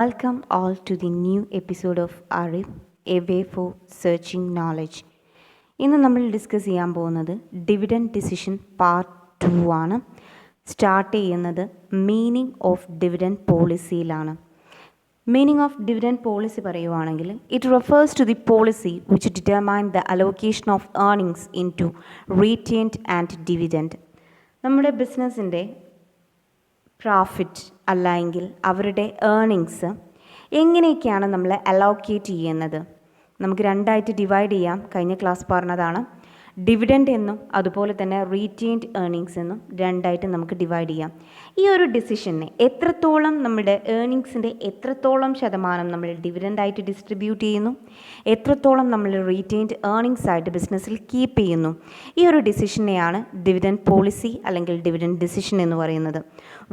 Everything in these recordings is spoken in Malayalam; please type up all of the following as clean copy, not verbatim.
Welcome all to the new episode of Arif, A Way for Searching Knowledge. ഇന്ന് നമ്മൾ ഡിസ്കസ് ചെയ്യാൻ പോകുന്നത് ഡിവിഡൻഡ് ഡിസിഷൻ പാർട്ട് 2 ആണ്. സ്റ്റാർട്ട് ചെയ്യുന്നത് മീനിങ് ഓഫ് ഡിവിഡൻഡ് പോളിസിയിലാണ്. മീനിങ് ഓഫ് ഡിവിഡൻഡ് പോളിസി പറയുവാണെങ്കിൽ it refers to the policy which determine the allocation of earnings in to retained and dividend. നമ്മുടെ ബിസിനസ്സിൻ്റെ പ്രോഫിറ്റ് അല്ലെങ്കിൽ അവരുടെ ഏർണിങ്സ് എങ്ങനെയൊക്കെയാണ് നമ്മൾ അലോക്കേറ്റ് ചെയ്യുന്നത്? നമുക്ക് രണ്ടായിട്ട് ഡിവൈഡ് ചെയ്യാം. കഴിഞ്ഞ ക്ലാസ് പറഞ്ഞതാണ്. ഡിവിഡൻഡ് എന്നും അതുപോലെ തന്നെ റീറ്റെയിൻഡ് ഏർണിങ്സ് എന്നും രണ്ടായിട്ട് നമുക്ക് ഡിവൈഡ് ചെയ്യാം. ഈ ഒരു ഡിസിഷനെ എത്രത്തോളം നമ്മുടെ ഏർണിങ്സിൻ്റെ എത്രത്തോളം ശതമാനം നമ്മൾ ഡിവിഡൻഡായിട്ട് ഡിസ്ട്രിബ്യൂട്ട് ചെയ്യുന്നു, എത്രത്തോളം നമ്മൾ റീറ്റെയിൻഡ് ഏർണിങ്സ് ആയിട്ട് ബിസിനസ്സിൽ കീപ്പ് ചെയ്യുന്നു, ഈ ഒരു ഡിസിഷനെയാണ് ഡിവിഡൻഡ് പോളിസി അല്ലെങ്കിൽ ഡിവിഡൻഡ് ഡിസിഷൻ എന്ന് പറയുന്നത്.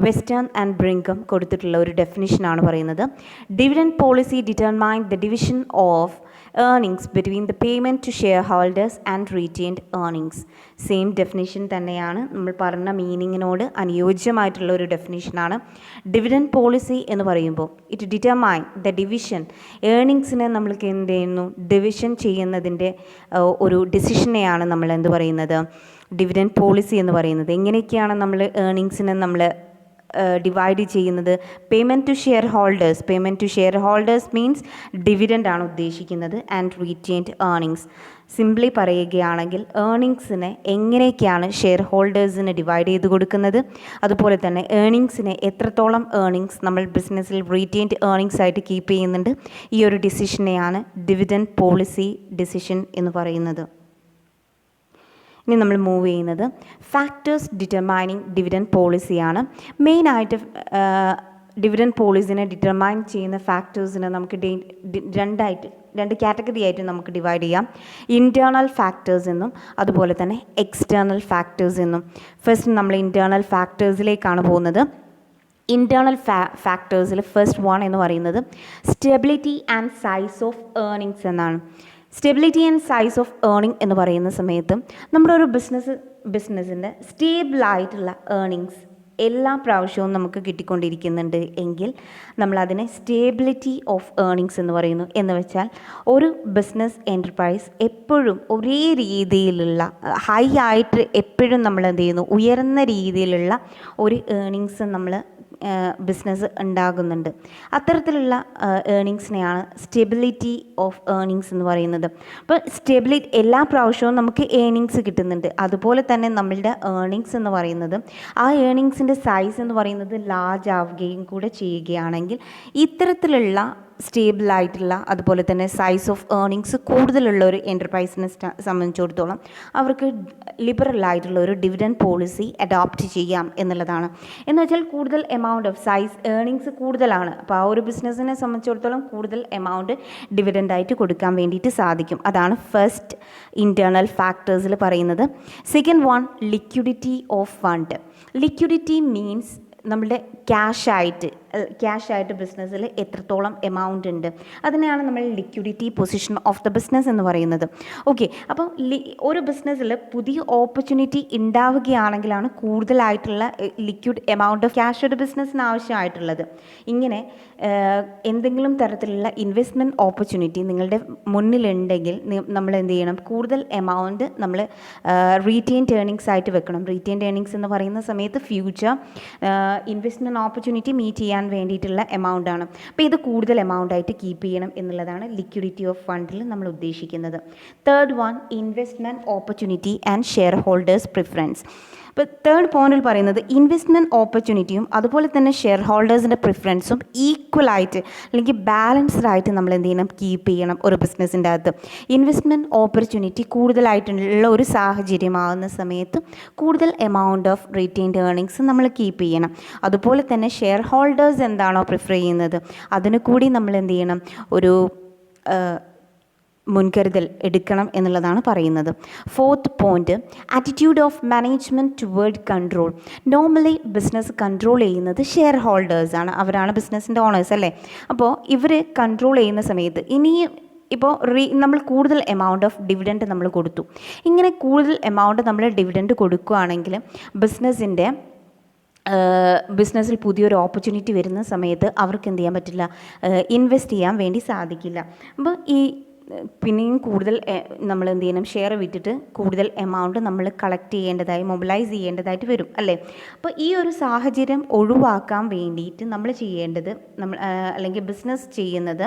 വെസ്റ്റേൺ ആൻഡ് ബ്രിങ്കം കൊടുത്തിട്ടുള്ള ഒരു ഡെഫിനിഷനാണ് പറയുന്നത്. Dividend policy determine the division of earnings between the payment to shareholders and retained earnings. Same definition തന്നെയാണ്, നമ്മൾ പറഞ്ഞ മീനിങ്ങിനോട് അനുയോജ്യമായിട്ടുള്ള ഒരു ഡെഫിനിഷനാണ്. ഡിവിഡൻഡ് പോളിസി എന്ന് പറയുമ്പോൾ ഇറ്റ് ഡിറ്റർമൈൻ ദ ഡിവിഷൻ, ഏർണിങ്സിനെ നമ്മൾക്ക് എന്ത് ചെയ്യുന്നു, ഡിവിഷൻ ചെയ്യുന്നതിൻ്റെ ഒരു ഡിസിഷനെയാണ് നമ്മൾ എന്ത് പറയുന്നത്, ഡിവിഡൻഡ് പോളിസി എന്ന് പറയുന്നത്. എങ്ങനെയൊക്കെയാണ് നമ്മൾ ഏർണിങ്സിനെ നമ്മൾ ഡിവൈഡ് ചെയ്യുന്നത്? Payment to shareholders means dividend ആണ് ഉദ്ദേശിക്കുന്നത്. ആൻഡ് റീറ്റെയിൻഡ് ഏർണിങ്സ്, സിംപ്ലി പറയുകയാണെങ്കിൽ ഏർണിങ്സിനെ എങ്ങനെയൊക്കെയാണ് ഷെയർ ഹോൾഡേഴ്സിന് ഡിവൈഡ് ചെയ്ത് കൊടുക്കുന്നത്, അതുപോലെ തന്നെ ഏർണിങ്സിനെ എത്രത്തോളം ഏർണിങ്സ് നമ്മൾ ബിസിനസ്സിൽ റീറ്റെയിൻഡ് ഏർണിങ്സ് ആയിട്ട് കീപ്പ് ചെയ്യുന്നുണ്ട്, ഈ ഒരു ഡിസിഷനെയാണ് ഡിവിഡൻഡ് പോളിസി ഡിസിഷൻ എന്ന് പറയുന്നത്. ഇനി നമ്മൾ മൂവ് ചെയ്യുന്നത് ഫാക്ടേഴ്സ് ഡിറ്റർമൈനിങ് ഡിവിഡൻഡ് പോളിസിയാണ്. മെയിനായിട്ട് ഡിവിഡൻഡ് പോളിസിനെ ഡിറ്റർമൈൻ ചെയ്യുന്ന ഫാക്ടേഴ്സിനെ നമുക്ക് രണ്ട് കാറ്റഗറി ആയിട്ട് നമുക്ക് ഡിവൈഡ് ചെയ്യാം. ഇൻറ്റേർണൽ ഫാക്ടേഴ്സ് എന്നും അതുപോലെ തന്നെ എക്സ്റ്റേർണൽ ഫാക്ടേഴ്സ് എന്നും. ഫസ്റ്റ് നമ്മൾ ഇൻറ്റേർണൽ ഫാക്ടേഴ്സിലേക്കാണ് പോകുന്നത്. ഇൻറ്റേർണൽ ഫാക്ടേഴ്സിൽ ഫസ്റ്റ് വൺ എന്ന് പറയുന്നത് stability and size of earnings എന്നാണ്. Stability and size of earning എന്ന് പറയുന്ന സമയത്ത് നമ്മുടെ ഒരു ബിസിനസ്സിൻ്റെ സ്റ്റേബിളായിട്ടുള്ള ഏർണിങ്സ് എല്ലാ പ്രാവശ്യവും നമുക്ക് കിട്ടിക്കൊണ്ടിരിക്കുന്നുണ്ട് എങ്കിൽ നമ്മളതിനെ സ്റ്റേബിലിറ്റി ഓഫ് ഏർണിങ്സ് എന്ന് പറയുന്നു. എന്ന് വെച്ചാൽ ഒരു ബിസിനസ് എൻ്റർപ്രൈസ് എപ്പോഴും ഒരേ രീതിയിലുള്ള ഹൈ ആയിട്ട് എപ്പോഴും നമ്മൾ എന്ത് ചെയ്യുന്നു, ഉയർന്ന രീതിയിലുള്ള ഒരു ഏർണിങ്സ് നമ്മൾ ബിസിനസ് ഉണ്ടാകുന്നുണ്ട്. അത്തരത്തിലുള്ള ഏർണിങ്സിനെയാണ് സ്റ്റെബിലിറ്റി ഓഫ് ഏർണിങ്സ് എന്ന് പറയുന്നത്. അപ്പോൾ എല്ലാ പ്രാവശ്യവും നമുക്ക് ഏർണിങ്സ് കിട്ടുന്നുണ്ട്. അതുപോലെ തന്നെ നമ്മളുടെ ഏർണിങ്സ് എന്ന് പറയുന്നത് ആ ഏർണിങ്സിൻ്റെ സൈസ് എന്ന് പറയുന്നത് ലാർജ് ആവുകയും കൂടെ ചെയ്യുകയാണെങ്കിൽ ഇത്തരത്തിലുള്ള സ്റ്റേബിളായിട്ടുള്ള അതുപോലെ തന്നെ സൈസ് ഓഫ് ഏർണിങ്സ് കൂടുതലുള്ള ഒരു എൻ്റർപ്രൈസിനെ സംബന്ധിച്ചിടത്തോളം അവർക്ക് ലിബറലായിട്ടുള്ള ഒരു ഡിവിഡൻഡ് പോളിസി അഡോപ്റ്റ് ചെയ്യാം എന്നുള്ളതാണ്. എന്ന് വെച്ചാൽ കൂടുതൽ എമൗണ്ട് ഓഫ് ഏർണിങ്സ് കൂടുതലാണ്. അപ്പോൾ ആ ഒരു ബിസിനസ്സിനെ സംബന്ധിച്ചിടത്തോളം കൂടുതൽ എമൗണ്ട് ഡിവിഡൻഡായിട്ട് കൊടുക്കാൻ വേണ്ടിയിട്ട് സാധിക്കും. അതാണ് ഫസ്റ്റ് ഇൻറ്റേർണൽ ഫാക്ടേഴ്സിൽ പറയുന്നത്. Second one, liquidity of fund. Liquidity means നമ്മളുടെ ക്യാഷായിട്ട് ബിസിനസ്സിൽ എത്രത്തോളം എമൗണ്ട് ഉണ്ട്, അതിനെയാണ് നമ്മൾ liquidity position of the business എന്ന് പറയുന്നത്. ഓക്കെ, അപ്പോൾ ഒരു ബിസിനസ്സിൽ പുതിയ ഓപ്പർച്യൂണിറ്റി ഉണ്ടാവുകയാണെങ്കിലാണ് കൂടുതലായിട്ടുള്ള ലിക്വിഡ് എമൗണ്ട് ഓഫ് ക്യാഷ് ഒരു ബിസിനസ്സിന് ആവശ്യമായിട്ടുള്ളത്. ഇങ്ങനെ എന്തെങ്കിലും തരത്തിലുള്ള ഇൻവെസ്റ്റ്മെൻറ്റ് ഓപ്പർച്യൂണിറ്റി നിങ്ങളുടെ മുന്നിലുണ്ടെങ്കിൽ നമ്മൾ എന്ത് ചെയ്യണം, കൂടുതൽ എമൗണ്ട് നമ്മൾ റീറ്റെയിൻഡ് ഏർണിങ്സ് ആയിട്ട് വെക്കണം. റീറ്റെയിൻഡ് ഏർണിങ്സ് എന്ന് പറയുന്ന സമയത്ത് ഫ്യൂച്ചർ ഇൻവെസ്റ്റ്മെൻറ്റ് ഓപ്പർച്യൂണിറ്റി മീറ്റ് ചെയ്യാൻ വേണ്ടിയിട്ടുള്ള എമൗണ്ട് ആണ്. അപ്പോൾ ഇത് കൂടുതൽ എമൗണ്ട് ആയിട്ട് കീപ്പ് ചെയ്യണം എന്നുള്ളതാണ് ലിക്വിഡിറ്റി ഓഫ് ഫണ്ടിൽ നമ്മൾ ഉദ്ദേശിക്കുന്നത്. Third one, investment opportunity and shareholders preference. ഇപ്പോൾ തേർഡ് പോയിന്റിൽ പറയുന്നത് ഇൻവെസ്റ്റ്മെൻറ്റ് ഓപ്പർച്യൂണിറ്റിയും അതുപോലെ തന്നെ ഷെയർ ഹോൾഡേഴ്സിൻ്റെ പ്രിഫറൻസും ഈക്വലായിട്ട് അല്ലെങ്കിൽ ബാലൻസ്ഡ് ആയിട്ട് നമ്മൾ എന്ത് ചെയ്യണം, കീപ്പ് ചെയ്യണം. ഒരു ബിസിനസ്സിൻ്റെ അകത്ത് ഇൻവെസ്റ്റ്മെൻറ്റ് ഓപ്പർച്യൂണിറ്റി കൂടുതലായിട്ടുള്ള ഒരു സാഹചര്യമാകുന്ന സമയത്ത് കൂടുതൽ എമൗണ്ട് ഓഫ് റീറ്റെയിൻഡ് ഏർണിങ്സ് നമ്മൾ കീപ്പ് ചെയ്യണം. അതുപോലെ തന്നെ ഷെയർ ഹോൾഡേഴ്സ് എന്താണോ പ്രിഫർ ചെയ്യുന്നത് അതിന് കൂടി നമ്മൾ എന്ത് ചെയ്യണം, ഒരു മുൻകരുതൽ എടുക്കണം എന്നുള്ളതാണ് പറയുന്നത്. Fourth point, attitude of management toward control. Normally business control ചെയ്യുന്നത് ഷെയർ ഹോൾഡേഴ്സാണ്, അവരാണ് ബിസിനസ്സിൻ്റെ ഓണേഴ്സ് അല്ലേ. അപ്പോൾ ഇവർ കൺട്രോൾ ചെയ്യുന്ന സമയത്ത് ഇപ്പോൾ നമ്മൾ കൂടുതൽ എമൗണ്ട് ഓഫ് ഡിവിഡൻഡ് നമ്മൾ കൊടുത്തു. ഇങ്ങനെ കൂടുതൽ എമൗണ്ട് നമ്മൾ ഡിവിഡൻഡ് കൊടുക്കുകയാണെങ്കിൽ ബിസിനസ്സിൻ്റെ ബിസിനസ്സിൽ പുതിയൊരു ഓപ്പർച്യൂണിറ്റി വരുന്ന സമയത്ത് അവർക്ക് എന്ത് ചെയ്യാൻ പറ്റില്ല, ഇൻവെസ്റ്റ് ചെയ്യാൻ വേണ്ടി സാധിക്കില്ല. അപ്പോൾ പിന്നെയും കൂടുതൽ നമ്മൾ എന്ത് ചെയ്യണം, ഷെയർ വിറ്റിട്ട് കൂടുതൽ എമൗണ്ട് നമ്മൾ കളക്ട് ചെയ്യേണ്ടതായി, മൊബിലൈസ് ചെയ്യേണ്ടതായിട്ട് വരും അല്ലേ. അപ്പോൾ ഈ ഒരു സാഹചര്യം ഒഴിവാക്കാൻ വേണ്ടിയിട്ട് നമ്മൾ ചെയ്യേണ്ടത്, നമ്മൾ അല്ലെങ്കിൽ ബിസിനസ് ചെയ്യുന്നത്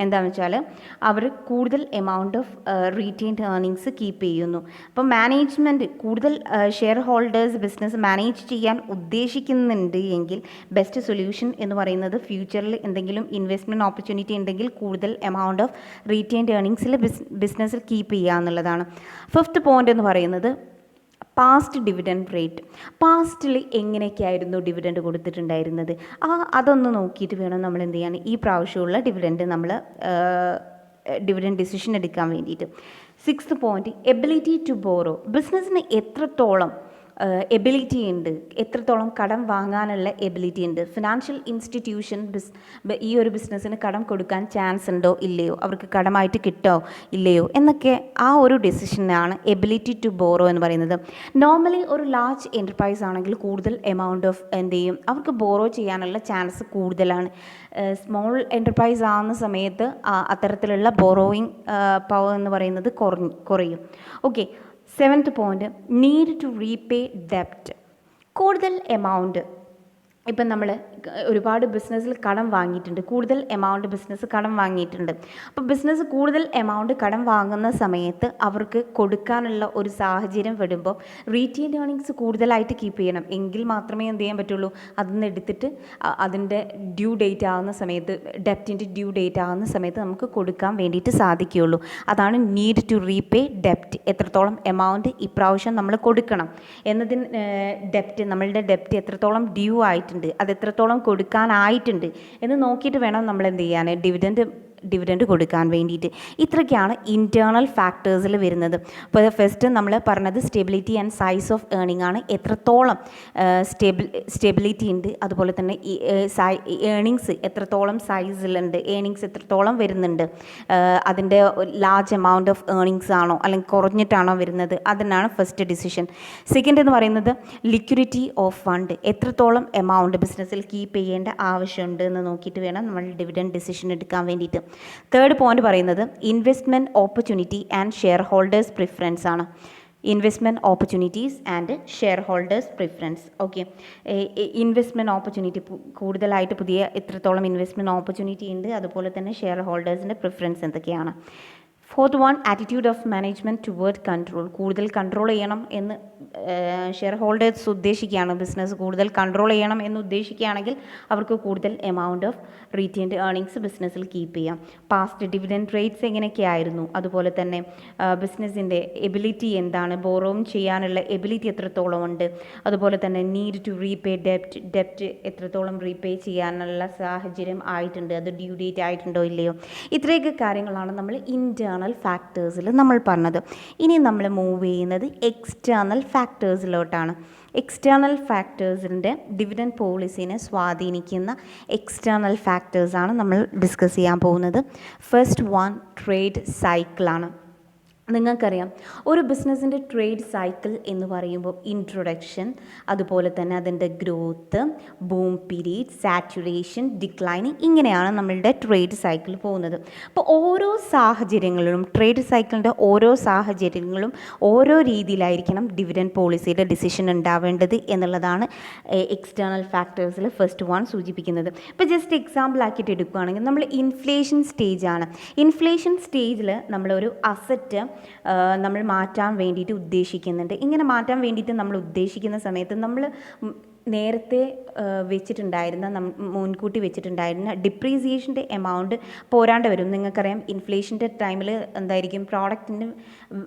എന്താണെന്ന് വെച്ചാൽ അവർ കൂടുതൽ amount of retained earnings keep ചെയ്യുന്നു. അപ്പോൾ മാനേജ്മെൻറ്റ് കൂടുതൽ ഷെയർ ഹോൾഡേഴ്സ് ബിസിനസ് മാനേജ് ചെയ്യാൻ ഉദ്ദേശിക്കുന്നുണ്ട് എങ്കിൽ ബെസ്റ്റ് സൊല്യൂഷൻ എന്ന് പറയുന്നത് ഫ്യൂച്ചറിൽ എന്തെങ്കിലും ഇൻവെസ്റ്റ്മെൻറ്റ് ഓപ്പർച്യൂണിറ്റി ഉണ്ടെങ്കിൽ കൂടുതൽ എമൗണ്ട് ഓഫ് റീറ്റെയിൻഡ് ഏർണിങ്സിൽ ബിസിനസ്സിൽ കീപ്പ് ചെയ്യുക എന്നുള്ളതാണ്. 5th പോയിൻ്റ് എന്ന് പറയുന്നത് പാസ്റ്റ് ഡിവിഡൻഡ് റേറ്റ്. പാസ്റ്റിൽ എങ്ങനെയൊക്കെയായിരുന്നു ഡിവിഡൻഡ് കൊടുത്തിട്ടുണ്ടായിരുന്നത്, അതൊന്ന് നോക്കിയിട്ട് വേണം നമ്മൾ എന്ത് ചെയ്യാൻ, ഈ പ്രാവശ്യമുള്ള ഡിവിഡൻഡ് നമ്മൾ ഡിവിഡൻഡ് ഡിസിഷൻ എടുക്കാൻ വേണ്ടിയിട്ട്. 6th point ability to borrow. ബിസിനസ്സിന് എത്രത്തോളം എബിലിറ്റി ഉണ്ട്, എത്രത്തോളം കടം വാങ്ങാനുള്ള എബിലിറ്റി ഉണ്ട്, ഫിനാൻഷ്യൽ ഇൻസ്റ്റിറ്റ്യൂഷൻ ഈ ഒരു ബിസിനസ്സിന് കടം കൊടുക്കാൻ ചാൻസ് ഉണ്ടോ ഇല്ലയോ, അവർക്ക് കടമായിട്ട് കിട്ടോ ഇല്ലയോ എന്നൊക്കെ ആ ഒരു ഡെസിഷനാണ് എബിലിറ്റി ടു ബോറോ എന്ന് പറയുന്നത്. നോർമലി ഒരു ലാർജ് എൻ്റർപ്രൈസ് ആണെങ്കിൽ കൂടുതൽ എമൗണ്ട് ഓഫ് എന്ത് ചെയ്യും, അവർക്ക് ബോറോ ചെയ്യാനുള്ള ചാൻസ് കൂടുതലാണ്. സ്മോൾ എൻ്റർപ്രൈസ് ആവുന്ന സമയത്ത് അത്തരത്തിലുള്ള ബോറോയിങ് പവർ എന്ന് പറയുന്നത് കുറയും. Okay. 7th point need to repay ഡെപ്റ്റ്. കൂടുതൽ എമൗണ്ട്, ഇപ്പം നമ്മൾ ഒരുപാട് ബിസിനസ്സിൽ കടം വാങ്ങിയിട്ടുണ്ട്, കൂടുതൽ എമൗണ്ട് ബിസിനസ് കടം വാങ്ങിയിട്ടുണ്ട്. അപ്പോൾ ബിസിനസ് കൂടുതൽ എമൗണ്ട് കടം വാങ്ങുന്ന സമയത്ത് അവർക്ക് കൊടുക്കാനുള്ള ഒരു സാഹചര്യം വരുമ്പോൾ റീറ്റെയിൻഡ് ഏർണിങ്സ് കൂടുതലായിട്ട് കീപ്പ് ചെയ്യണം, എങ്കിൽ മാത്രമേ എന്ത് ചെയ്യാൻ പറ്റുള്ളൂ, അതിൽ എടുത്തിട്ട് അതിൻ്റെ ഡ്യൂ ഡേറ്റ് ആകുന്ന സമയത്ത്, ഡെപ്റ്റിൻ്റെ ഡ്യൂ ഡേറ്റ് ആകുന്ന സമയത്ത് നമുക്ക് കൊടുക്കാൻ വേണ്ടിയിട്ട് സാധിക്കുകയുള്ളൂ. അതാണ് നീഡ് ടു റീപേ ഡെപ്റ്റ്. എത്രത്തോളം എമൗണ്ട് ഇപ്രാവശ്യം നമ്മൾ കൊടുക്കണം എന്നതിന്, നമ്മളുടെ ഡെപ്റ്റ് എത്രത്തോളം ഡ്യൂ ആയിട്ട് അത് എത്രത്തോളം കൊടുക്കാനായിട്ടുണ്ട് എന്ന് നോക്കിയിട്ട് വേണം നമ്മൾ എന്ത് ചെയ്യാൻ, ഡിവിഡൻഡ് കൊടുക്കാൻ വേണ്ടിയിട്ട്. ഇത്രയ്ക്കാണ് ഇൻറ്റേർണൽ ഫാക്ടേഴ്സിൽ വരുന്നത്. അപ്പോൾ ഫസ്റ്റ് നമ്മൾ പറഞ്ഞത് stability and size of earning ആണ്. എത്രത്തോളം സ്റ്റെബിലിറ്റി ഉണ്ട്, അതുപോലെ തന്നെ ഏർണിങ്സ് എത്രത്തോളം സൈസിലുണ്ട്, ഏർണിങ്സ് എത്രത്തോളം വരുന്നുണ്ട്, അതിൻ്റെ ലാർജ് എമൗണ്ട് ഓഫ് ഏർണിങ്സ് ആണോ അല്ലെങ്കിൽ കുറഞ്ഞിട്ടാണോ വരുന്നത്, അതിനാണ് ഫസ്റ്റ് ഡിസിഷൻ. സെക്കൻഡ് എന്ന് പറയുന്നത് ലിക്വിഡിറ്റി ഓഫ് ഫണ്ട്. എത്രത്തോളം എമൗണ്ട് ബിസിനസ്സിൽ കീപ്പ് ചെയ്യേണ്ട ആവശ്യമുണ്ട് എന്ന് നോക്കിയിട്ട് വേണം നമ്മൾ ഡിവിഡൻഡ് ഡിസിഷൻ എടുക്കാൻ വേണ്ടിയിട്ട്. 3rd പോയിന്റ് പറയുന്നത് investment opportunity and shareholders preference ആണ്. Investment opportunities and shareholders preference. Okay. Investment opportunity കൂടുതലായിട്ട് പുതിയ എത്രത്തോളം ഇൻവെസ്റ്റ്മെൻറ്റ് ഓപ്പർച്യൂണിറ്റി ഉണ്ട്, അതുപോലെ തന്നെ ഷെയർ ഹോൾഡേഴ്സിൻ്റെ പ്രിഫറൻസ് എന്തൊക്കെയാണ്. 4th one attitude of management toward control. കൂടുതൽ കൺട്രോൾ ചെയ്യണം എന്ന് ഷെയർ ഹോൾഡേഴ്സ് ഉദ്ദേശിക്കുകയാണ്, ബിസിനസ് കൂടുതൽ കൺട്രോൾ ചെയ്യണം എന്ന് ഉദ്ദേശിക്കുകയാണെങ്കിൽ അവർക്ക് കൂടുതൽ എമൗണ്ട് ഓഫ് റീറ്റെയിൻഡ് ഏർണിങ്സ് ബിസിനസ്സിൽ കീപ്പ് ചെയ്യാം. പാസ്റ്റ് ഡിവിഡൻഡ് റേറ്റ്സ് എങ്ങനെയൊക്കെയായിരുന്നു, അതുപോലെ തന്നെ ബിസിനസ്സിൻ്റെ എബിലിറ്റി എന്താണ്, ബോറോവും ചെയ്യാനുള്ള എബിലിറ്റി എത്രത്തോളം ഉണ്ട്, അതുപോലെ തന്നെ നീഡ് ടു റീപേ ഡെപ്റ്റ് എത്രത്തോളം റീപേ ചെയ്യാനുള്ള സാഹചര്യം ആയിട്ടുണ്ട്, അത് ഡ്യൂ ഡേറ്റ് ആയിട്ടുണ്ടോ ഇല്ലയോ, ഇത്രയൊക്കെ കാര്യങ്ങളാണ് നമ്മൾ ഇൻറ്റേർണൽ ഫാക്ടേഴ്സിൽ നമ്മൾ പറഞ്ഞത്. ഇനി നമ്മൾ മൂവ് ചെയ്യുന്നത് എക്സ്റ്റേണൽ ഫാക്ടേഴ്സിലോട്ടാണ്. എക്സ്റ്റേണൽ ഫാക്ടേഴ്സിൻ്റെ ഡിവിഡൻഡ് പോളിസിനെ സ്വാധീനിക്കുന്ന എക്സ്റ്റേണൽ ഫാക്ടേഴ്സാണ് നമ്മൾ ഡിസ്കസ് ചെയ്യാൻ പോകുന്നത്. ഫസ്റ്റ് വൺ ട്രേഡ് സൈക്കിളാണ്. നിങ്ങൾക്കറിയാം, ഒരു ബിസിനസ്സിൻ്റെ ട്രേഡ് സൈക്കിൾ എന്ന് പറയുമ്പോൾ ഇൻട്രൊഡക്ഷൻ, അതുപോലെ തന്നെ അതിൻ്റെ growth, boom period, saturation, declining, ഇങ്ങനെയാണ് നമ്മളുടെ ട്രേഡ് സൈക്കിൾ പോകുന്നത്. അപ്പോൾ ഓരോ സാഹചര്യങ്ങളിലും ട്രേഡ് സൈക്കിളിൻ്റെ ഓരോ സാഹചര്യങ്ങളും ഓരോ രീതിയിലായിരിക്കണം ഡിവിഡൻഡ് പോളിസിയുടെ ഡിസിഷൻ ഉണ്ടാവേണ്ടത് എന്നുള്ളതാണ് എക്സ്റ്റേണൽ ഫാക്ടേഴ്സിൽ ഫസ്റ്റ് വൺ സൂചിപ്പിക്കുന്നത്. ഇപ്പോൾ ജസ്റ്റ് എക്സാമ്പിൾ ആക്കിയിട്ട് എടുക്കുകയാണെങ്കിൽ നമ്മൾ ഇൻഫ്ലേഷൻ സ്റ്റേജാണ്. ഇൻഫ്ലേഷൻ സ്റ്റേജിൽ നമ്മളൊരു അസറ്റ് നമ്മൾ മാറ്റാൻ വേണ്ടിയിട്ട് ഉദ്ദേശിക്കുന്നുണ്ട്. ഇങ്ങനെ മാറ്റാൻ വേണ്ടിയിട്ട് നമ്മൾ ഉദ്ദേശിക്കുന്ന സമയത്ത് നമ്മൾ നേരത്തെ മുൻകൂട്ടി വെച്ചിട്ടുണ്ടായിരുന്ന ഡിപ്രീസിയേഷൻ്റെ എമൗണ്ട് പോരാണ്ട് വരും. നിങ്ങൾക്കറിയാം, ഇൻഫ്ലേഷൻ്റെ ടൈമിൽ എന്തായിരിക്കും, പ്രോഡക്റ്റിന്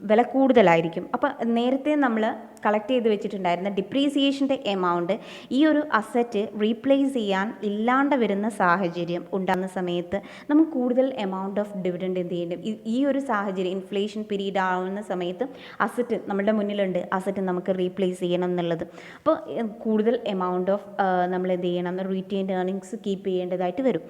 വില കൂടുതലായിരിക്കും. അപ്പോൾ നേരത്തെ നമ്മൾ കളക്ട് ചെയ്ത് വെച്ചിട്ടുണ്ടായിരുന്ന ഡിപ്രീസിയേഷൻ്റെ എമൗണ്ട് ഈ ഒരു അസറ്റ് റീപ്ലേസ് ചെയ്യാൻ ഇല്ലാണ്ട് വരുന്ന സാഹചര്യം ഉണ്ടാകുന്ന സമയത്ത് നമുക്ക് കൂടുതൽ എമൗണ്ട് ഓഫ് ഡിവിഡൻഡ് എന്ത് ചെയ്യേണ്ടത്, ഈ ഒരു സാഹചര്യം ഇൻഫ്ലേഷൻ പീരീഡ് ആവുന്ന സമയത്ത് അസറ്റ് നമ്മുടെ മുന്നിലുണ്ട്, അസറ്റ് നമുക്ക് റീപ്ലേസ് ചെയ്യണം എന്നുള്ളത്. അപ്പോൾ കൂടുതൽ എമൗണ്ട് ഓഫ് നമ്മൾ എന്ത് ചെയ്യണം, റീറ്റെയിൻഡ് ഏർണിങ്സ് കീപ്പ് ചെയ്യേണ്ടതായിട്ട് വരും.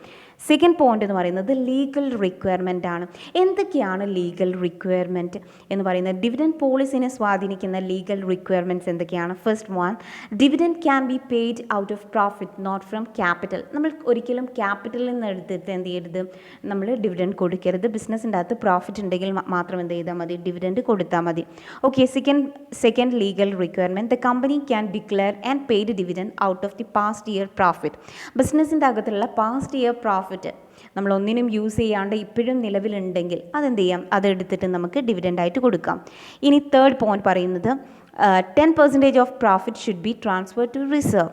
സെക്കൻഡ് പോയിന്റ് എന്ന് പറയുന്നത് ലീഗൽ റിക്വയർമെൻ്റ് ആണ്. എന്തൊക്കെയാണ് ലീഗൽ റിക്വയർമെൻറ്റ് എന്ന് പറയുന്നത്? ഡിവിഡൻഡ് പോളിസിനെ സ്വാധീനിക്കുന്ന ലീഗൽ റിക്വയർമെൻറ്റ്സ് എന്തൊക്കെയാണ്? First one, dividend can be paid out of profit not from capital. നമ്മൾ ഒരിക്കലും ക്യാപിറ്റലിൽ നിന്ന് എടുത്തിട്ട് എന്ത് ചെയ്യരുത്, നമ്മൾ ഡിവിഡൻഡ് കൊടുക്കരുത്. ബിസിനസ്സിൻ്റെ അകത്ത് പ്രോഫിറ്റ് ഉണ്ടെങ്കിൽ മാത്രം എന്ത് ചെയ്താൽ മതി, ഡിവിഡൻഡ് കൊടുത്താൽ മതി. Okay, second legal requirement, the company can declare and paid dividend out of the past year profit. ബിസിനസ്സിൻ്റെ അകത്തുള്ള പാസ്റ്റ് ഇയർ പ്രോഫിറ്റ് നമ്മളൊന്നിനും യൂസ് ചെയ്യാണ്ട് ഇപ്പോഴും നിലവിലുണ്ടെങ്കിൽ അതെന്ത് ചെയ്യാം, അതെടുത്തിട്ട് നമുക്ക് ഡിവിഡൻഡായിട്ട് കൊടുക്കാം. ഇനി തേർഡ് പോയിന്റ് പറയുന്നത് 10% of profit should be transfer to reserve.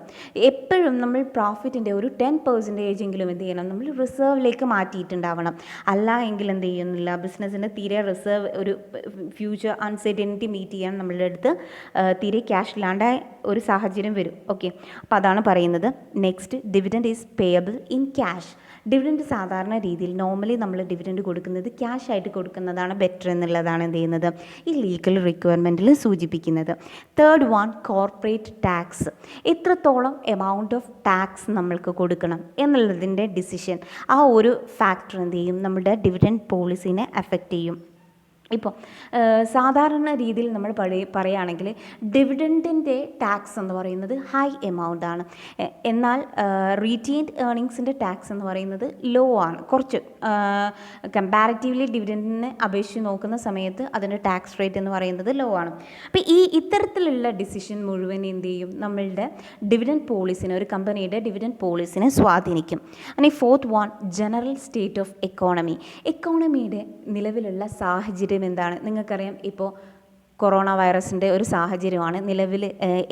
എപ്പോഴും നമ്മൾ പ്രോഫിറ്റിൻ്റെ ഒരു 10% എങ്കിലും എന്ത് ചെയ്യണം, നമ്മൾ റിസർവിലേക്ക് മാറ്റിയിട്ടുണ്ടാവണം. അല്ല എങ്കിൽ എന്ത് ചെയ്യുന്നില്ല, ബിസിനസ്സിൻ്റെ തീരെ റിസർവ് ഒരു ഫ്യൂച്ചർ അൺസർട്ടനിറ്റി മീറ്റ് ചെയ്യാൻ നമ്മളുടെ അടുത്ത് തീരെ ക്യാഷ് ഇല്ലാണ്ട ഒരു സാഹചര്യം വരും. ഓക്കെ, അപ്പോൾ അതാണ് പറയുന്നത്. Next, dividend is payable in cash. Dividend സാധാരണ രീതിയിൽ നോർമലി നമ്മൾ ഡിവിഡൻഡ് കൊടുക്കുന്നത് ക്യാഷ് ആയിട്ട് കൊടുക്കുന്നതാണ് ബെറ്റർ എന്നുള്ളതാണ് എന്ത് ചെയ്യുന്നത്, ഈ ലീഗൽ റിക്വയർമെൻറ്റിൽ സൂചിപ്പിക്കുന്നത്. Third one, corporate tax. എത്രത്തോളം എമൗണ്ട് ഓഫ് ടാക്സ് നമ്മൾക്ക് കൊടുക്കണം എന്നുള്ളതിൻ്റെ ഡിസിഷൻ, ആ ഒരു ഫാക്ടർ എന്ത് ചെയ്യും, നമ്മുടെ ഡിവിഡൻഡ് പോളിസിനെ അഫക്റ്റ് ചെയ്യും. ഇപ്പോൾ സാധാരണ രീതിയിൽ നമ്മൾ പറയുകയാണെങ്കിൽ ഡിവിഡൻഡിൻ്റെ ടാക്സ് എന്ന് പറയുന്നത് ഹൈ എമൗണ്ട് ആണ്. എന്നാൽ റീറ്റെയിൻഡ് ഏർണിങ്സിൻ്റെ ടാക്സ് എന്ന് പറയുന്നത് ലോ ആണ്. കുറച്ച് കമ്പാരിറ്റീവ്ലി ഡിവിഡൻഡിനെ അപേക്ഷിച്ച് നോക്കുന്ന സമയത്ത് അതിൻ്റെ ടാക്സ് റേറ്റ് എന്ന് പറയുന്നത് ലോ ആണ്. അപ്പോൾ ഇത്തരത്തിലുള്ള ഡിസിഷൻ മുഴുവൻ എന്ത് ചെയ്യും, നമ്മളുടെ ഡിവിഡൻഡ് പോളിസിനെ, ഒരു കമ്പനിയുടെ ഡിവിഡൻഡ് പോളിസിനെ സ്വാധീനിക്കും. ഇനി fourth one, general state of economy. എക്കോണമിയുടെ നിലവിലുള്ള സാഹചര്യം എന്താണ്? നിങ്ങൾക്കറിയാം, ഇപ്പോൾ കൊറോണ വൈറസിൻ്റെ ഒരു സാഹചര്യമാണ് നിലവിൽ.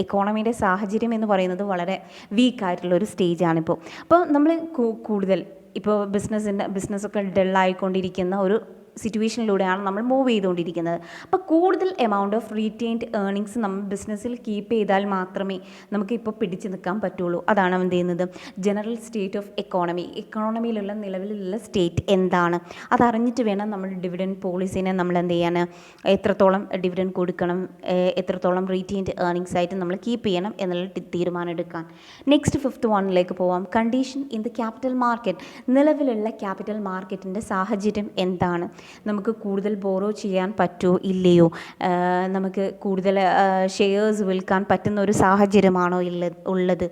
എക്കോണമിയുടെ സാഹചര്യം എന്ന് പറയുന്നത് വളരെ വീക്കായിട്ടുള്ളൊരു സ്റ്റേജാണിപ്പോൾ. അപ്പോൾ നമ്മൾ കൂടുതൽ ഇപ്പോൾ ബിസിനസ്സൊക്കെ ഡള്ളായിക്കൊണ്ടിരിക്കുന്ന ഒരു സിറ്റുവേഷനിലൂടെയാണ് നമ്മൾ മൂവ് ചെയ്തുകൊണ്ടിരിക്കുന്നത്. അപ്പോൾ കൂടുതൽ എമൗണ്ട് ഓഫ് റീറ്റെയിൻഡ് ഏർണിങ്സ് നമ്മൾ ബിസിനസ്സിൽ കീപ്പ് ചെയ്താൽ മാത്രമേ നമുക്കിപ്പോൾ പിടിച്ചു നിൽക്കാൻ പറ്റുള്ളൂ. അതാണ് എന്ത് ചെയ്യുന്നത്, ജനറൽ സ്റ്റേറ്റ് ഓഫ് എക്കോണമി. എക്കോണമിയിലുള്ള നിലവിലുള്ള സ്റ്റേറ്റ് എന്താണ് അതറിഞ്ഞിട്ട് വേണം നമ്മൾ ഡിവിഡൻഡ് പോളിസിനെ നമ്മൾ എന്ത് ചെയ്യാൻ, എത്രത്തോളം ഡിവിഡൻഡ് കൊടുക്കണം, എത്രത്തോളം റീറ്റെയിൻഡ് ഏർണിങ്സ് ആയിട്ട് നമ്മൾ കീപ്പ് ചെയ്യണം എന്നുള്ള തീരുമാനം എടുക്കാൻ. നെക്സ്റ്റ് ഫിഫ്ത്ത് വണ്ണിലേക്ക് പോവാം. Condition in the capital market. നിലവിലുള്ള ക്യാപിറ്റൽ മാർക്കറ്റിൻ്റെ സാഹചര്യം എന്താണ്? നമുക്ക് കൂടുതൽ ബോറോ ചെയ്യാൻ പറ്റുമോ ഇല്ലയോ, നമുക്ക് കൂടുതൽ ഷെയർസ് വിൽക്കാൻ പറ്റുന്ന ഒരു സാഹചര്യമാണോ ഉള്ളത്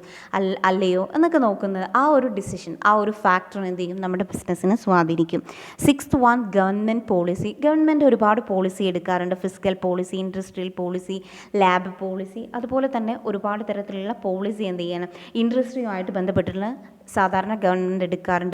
അല്ലയോ എന്നൊക്കെ നോക്കുന്നത്, ആ ഒരു ഡിസിഷൻ, ആ ഒരു ഫാക്ടർ എന്ത് ചെയ്യും, നമ്മുടെ ബിസിനസ്സിനെ സ്വാധീനിക്കും. Sixth one, government policy. Government ഒരുപാട് പോളിസി എടുക്കാറുണ്ട്. Fiscal policy, industrial policy, lab policy, അതുപോലെ തന്നെ ഒരുപാട് തരത്തിലുള്ള പോളിസി എന്ത് ചെയ്യണം, ഇൻഡസ്ട്രിയുമായിട്ട് ബന്ധപ്പെട്ടുള്ള സാധാരണ ഗവൺമെൻറ് എടുക്കാറുണ്ട്.